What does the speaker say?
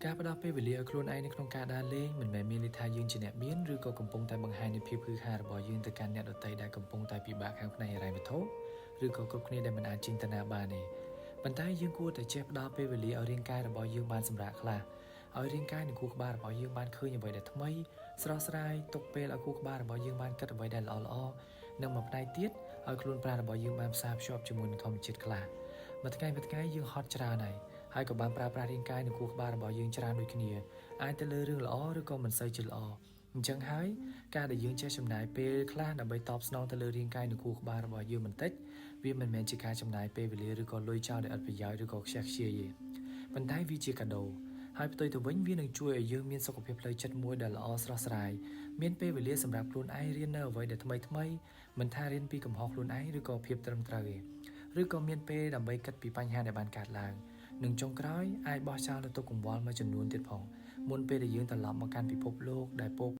ការផ្ដល់ពេលវេលាឲ្យខ្លួនឯងនៅក្នុងការដើរលេងមិនមែនមានន័យថាយើងជាអ្នកមានឬក៏កំពុងតែបង្ហាញនូវភាពហ៊ឺហារបស់យើងទៅកាន់អ្នកដទៃដែលកំពុងតែពិបាកខាងផ្នែកហិរញ្ញវត្ថុឬក៏គ្រប់គ្នាដែលមិនអាចចិញ្ចឹមបានទេប៉ុន្តែយើងគួរតែចេះផ្ដល់ពេលវេលាឲ្យរាងកាយរបស់យើងបានសម្រាកខ្លះឲ្យរាងកាយនិងខួរក្បាលរបស់យើងបានឃើញអ្វីដែលថ្មីស្រស់ស្រាយទុកពេលឲ្យខួរក្បាលរបស់យើងបានគិតអ្វីដែលល្អៗនិងមួយផ្នែកទៀតឲ្យខ្លួនប្រាណរបស់យើងបានផ្សារភ្ជាប់ជាមួយនឹងធម្មជាតិខ្លះមួយថ្ងៃយើងហត់ច្រើនហើយក៏បានប្រើប្រាស់រាងកាយនិងខួរក្បាលរបស់យើងច្រើនដូចគ្នាអាចទៅលើរឿងល្អឬក៏មិនសូវជាល្អអញ្ចឹងហើយការដែលយើងចេះចំណាយពេលខ្លះដើម្បីតបស្នងទៅលើរាងកាយនិងខួរក្បាលរបស់យើងបន្តិចវាមិនមែនជាការចំណាយពេលវេលាឬក៏លុយចោលដោយឥតប្រយោជន៍ឬក៏ខ្ជះខ្ជាយទេប៉ុន្តែវាជាកាដូហើយផ្ទុយទៅវិញវានឹងជួយឲ្យយើងមានសុខភាពផ្លូវចិត្តមួយដែលល្អស្រស់ស្រាយមានពេលវេលាសម្រាប់ខ្លួនឯងរៀននៅអ្វីដែលថ្មីមិនថារៀនពីកំហុសខ្លួនឯងឬក៏ភាពត្រឹមត្រូវទេឬក៏មានពេលដើម្បីគិតពីបញ្ហាដែលបានកើតឡើងនិងចុងក្រោយអាចបោះចោលនៅទុកកង្វល់មួយចំនួនទៀតផងមុនពេលដែលយើងត្រឡប់មកកាន់ពិភពលោកដែលពោ